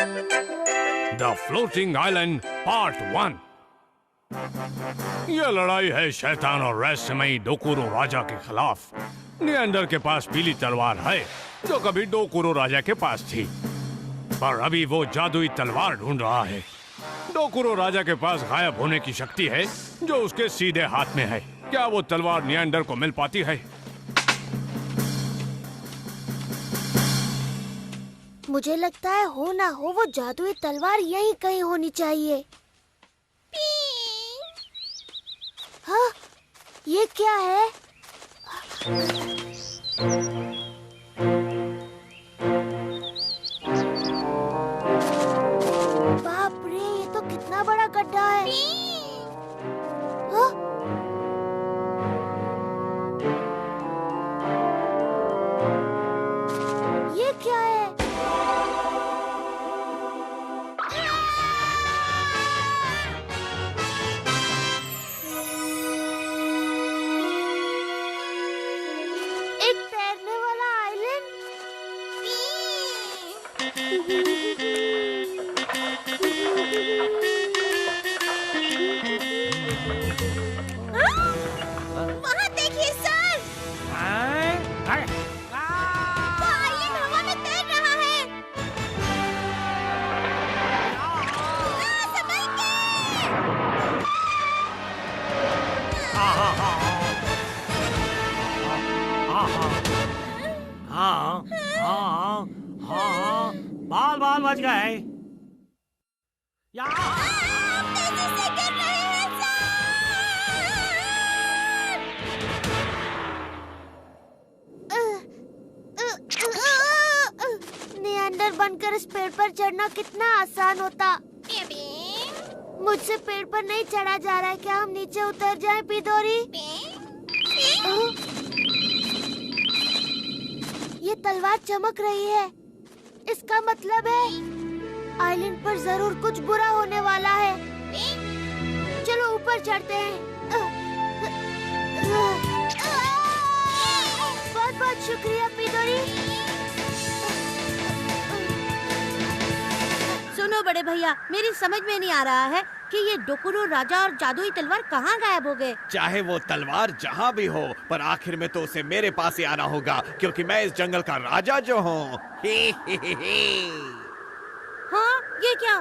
The floating island part 1। यह लड़ाई है शैतान और रहस्यमयी डोकुरो राजा के खिलाफ। नियंडर के पास पीली तलवार है जो कभी डोकुरो राजा के पास थी, पर अभी वो जादुई तलवार ढूंढ रहा है। डोकुरो राजा के पास गायब होने की शक्ति है जो उसके सीधे हाथ में है। क्या वो तलवार नियंडर को मिल पाती है? मुझे लगता है हो ना हो वो जादुई तलवार यहीं कहीं होनी चाहिए। हाँ, ये क्या है? बाप रे, ये तो कितना बड़ा गड्ढा है। हाँ? ये क्या है? वहाँ देखिए सर, वो आइलैंड हवा में तैर रहा है। संभल बाल बाल बच गए। तेजी से गिर रहे हैं सर। नियंडर बनकर इस पेड़ पर चढ़ना कितना आसान होता। मुझसे पेड़ पर नहीं चढ़ा जा रहा है। क्या हम नीचे उतर जाएं, पिदोरी? ये तलवार चमक रही है। इसका मतलब है आइलैंड पर जरूर कुछ बुरा होने वाला है। चलो ऊपर चढ़ते हैं। बहुत बहुत शुक्रिया पिदोरी। सुनो बड़े भैया, मेरी समझ में नहीं आ रहा है कि ये डोकुरो राजा और जादुई तलवार कहाँ गायब हो गए। चाहे वो तलवार जहाँ भी हो, पर आखिर में तो उसे मेरे पास ही आना होगा, क्योंकि मैं इस जंगल का राजा जो हूँ। हाँ, ये क्या?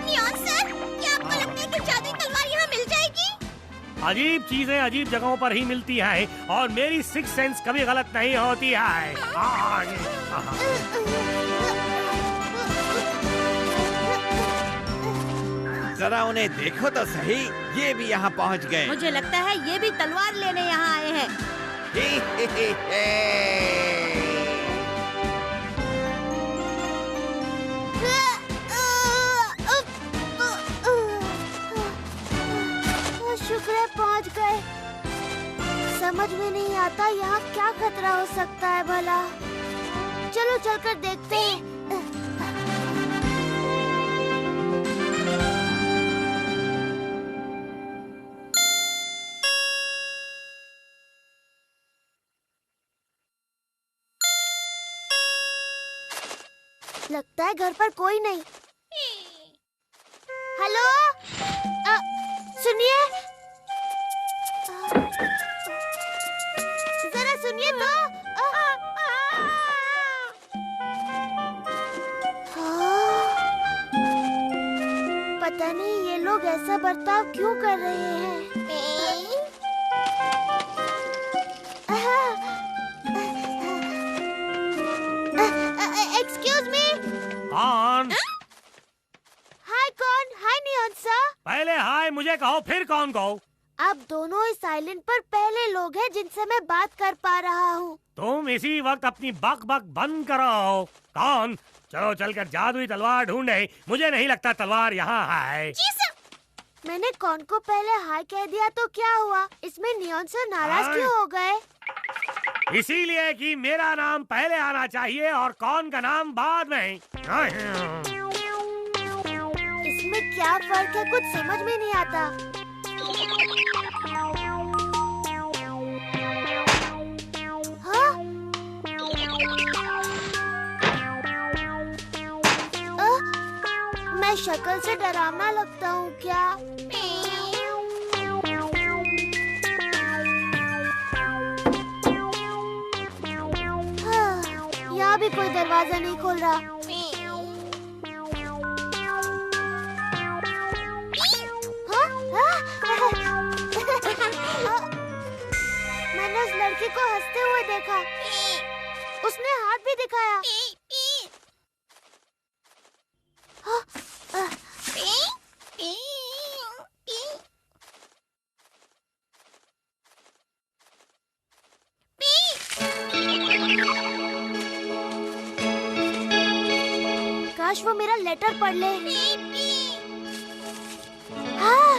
नियॉन सर, क्या आपको लगता है कि जादुई तलवार यहाँ मिल जाएगी? अजीब चीजें अजीब जगहों पर ही मिलती है और मेरी सिक्स सेंस कभी गलत नहीं होती है। जरा उन्हें देखो तो सही, ये भी यहाँ पहुँच गए। मुझे लगता है ये भी तलवार लेने यहाँ आए हैं। शुक्र है पहुंच गए। समझ में नहीं आता यहाँ क्या खतरा हो सकता है भला। चलो चलकर देखते हैं। लगता है घर पर कोई नहीं। हेलो, सुनिए, जरा सुनिए तो। पता नहीं ये लोग ऐसा बर्ताव क्यों कर रहे हैं। Excuse me. कौन? हाय कौन? हाय नियॉन सर। पहले हाय मुझे कहो, फिर कौन कहो? आप दोनों इस आइलैंड पर पहले लोग हैं जिनसे मैं बात कर पा रहा हूँ। तुम इसी वक्त अपनी बक बक बंद करो। कौन? चलो चलकर जादुई तलवार ढूंढे। मुझे नहीं लगता तलवार यहाँ है। जी सर। मैंने कौन को पहले हाय कह दिया तो क्या हुआ? इसमें नियॉन सर नाराज क्यों हो गए? इसीलिए कि मेरा नाम पहले आना चाहिए और कौन का नाम बाद में। इसमें क्या फर्क है, कुछ समझ में नहीं आता। शक्ल से डरावना लगता हूँ क्या? हाँ, यहाँ भी कोई दरवाजा नहीं खोल रहा। मैंने उस लड़की को हंसते हुए देखा। उसने हाथ भी दिखाया। काश वो मेरा लेटर पढ़ ले। हाँ।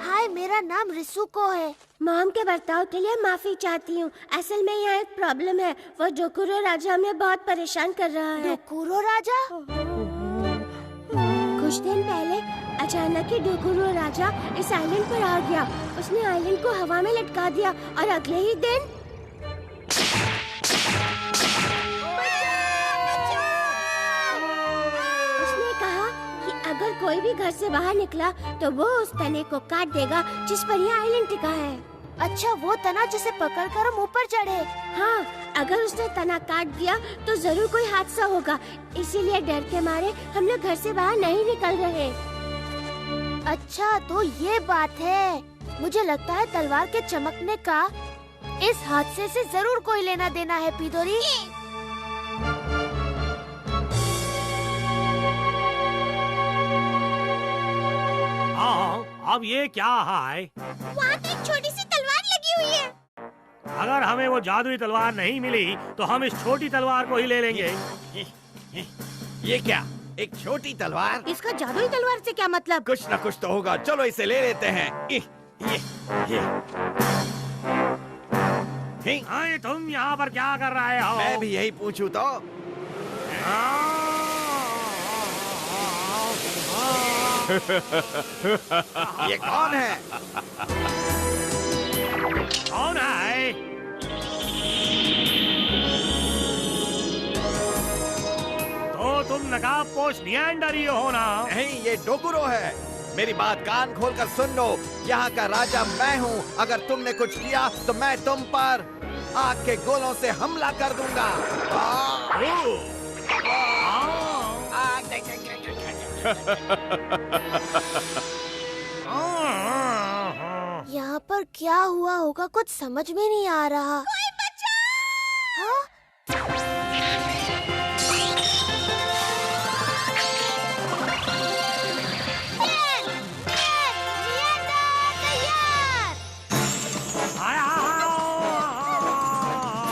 हाय, मेरा नाम रिसुको है। मॉम के बर्ताव के लिए माफी चाहती हूँ। असल में यहाँ एक प्रॉब्लम है। वो डोकुरो राजा हमें बहुत परेशान कर रहा है। डोकुरो राजा? कुछ दिन पहले अचानक ही डोकुरो राजा इस आइलैंड पर आ गया। उसने आइलैंड को हवा में लटका दिया और अगले ही दिन उसने कहा कि अगर कोई भी घर से बाहर निकला तो वो उस तने को काट देगा जिस पर यह आइलैंड टिका है। अच्छा, वो तना जिसे पकड़कर हम ऊपर चढ़े। हाँ, अगर उसने तना काट दिया तो जरूर कोई हादसा होगा। इसीलिए डर के मारे हम लोग घर से बाहर नहीं निकल रहे। अच्छा, तो ये बात है। मुझे लगता है तलवार के चमकने का इस हादसे से जरूर कोई लेना देना है, पिदोरी। अब ये क्या है? वहाँ तो एक छोटी सी तलवार लगी हुई है। अगर हमें वो जादुई तलवार नहीं मिली तो हम इस छोटी तलवार को ही ले लेंगे। ये क्या? एक छोटी तलवार? इसका जादुई तलवार से क्या मतलब? कुछ न कुछ तो होगा। चलो इसे ले लेते हैं। ये तुम यहाँ पर क्या कर रहे हो? मैं भी यही पूछूं तो। ये कौन है? कौन है? तो तुम नकाबपोश निएंडरी हो ना? नहीं, ये डोकुरो है। मेरी बात कान खोलकर सुन लो। यहाँ का राजा मैं हूँ। अगर तुमने कुछ किया तो मैं तुम पर आग के गोलों से हमला कर दूंगा। यहाँ पर क्या हुआ होगा, कुछ समझ में नहीं आ रहा। कोई बचा! हाँ?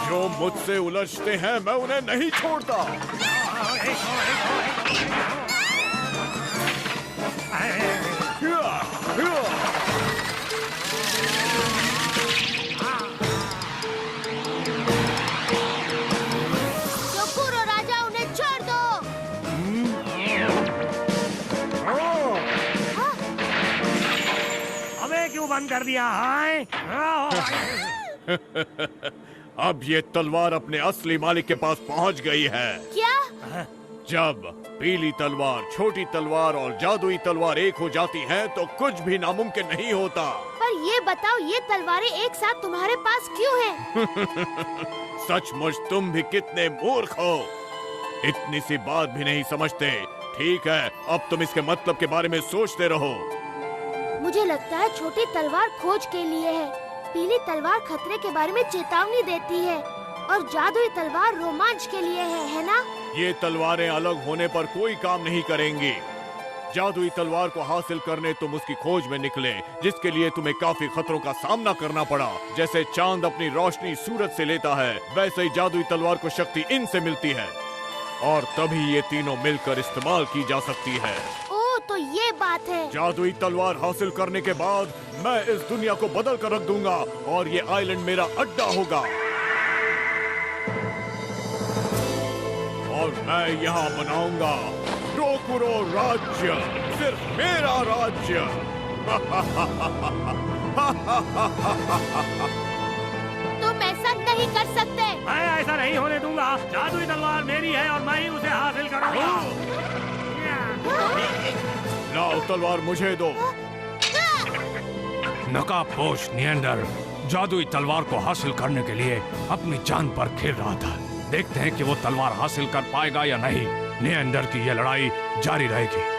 जो मुझसे उलझते हैं मैं उन्हें नहीं छोड़ता। डोकुरो राजा, उन्हें छोड़ दो। हमें क्यों बंद कर दिया है? अब ये तलवार अपने असली मालिक के पास पहुंच गई है। क्या? जब पीली तलवार, छोटी तलवार और जादुई तलवार एक हो जाती हैं, तो कुछ भी नामुमकिन नहीं होता। पर ये बताओ, ये तलवारें एक साथ तुम्हारे पास क्यों हैं? सचमुच तुम भी कितने मूर्ख हो। इतनी सी बात भी नहीं समझते। ठीक है, अब तुम इसके मतलब के बारे में सोचते रहो। मुझे लगता है छोटी तलवार खोज के लिए है, पीली तलवार खतरे के बारे में चेतावनी देती है और जादुई तलवार रोमांच के लिए है ना? ये तलवारें अलग होने पर कोई काम नहीं करेंगी। जादुई तलवार को हासिल करने तुम उसकी खोज में निकले, जिसके लिए तुम्हें काफी खतरों का सामना करना पड़ा। जैसे चांद अपनी रोशनी सूरज से लेता है, वैसे ही जादुई तलवार को शक्ति इनसे मिलती है और तभी ये तीनों मिलकर इस्तेमाल की जा सकती है। ओह, तो ये बात है। जादुई तलवार हासिल करने के बाद मैं इस दुनिया को बदल कर रख दूंगा और ये आइलैंड मेरा अड्डा होगा और मैं यहाँ बनाऊंगा डोकुरो राज्य, सिर्फ मेरा राज्य। तुम ऐसा नहीं कर सकते। मैं ऐसा नहीं होने दूंगा। जादुई तलवार मेरी है और मैं ही उसे हासिल करूंगा। वो तलवार मुझे दो। नकाबपोश निएंडर जादुई तलवार को हासिल करने के लिए अपनी जान पर खेल रहा था। देखते हैं कि वो तलवार हासिल कर पाएगा या नहीं। निएंडर की ये लड़ाई जारी रहेगी।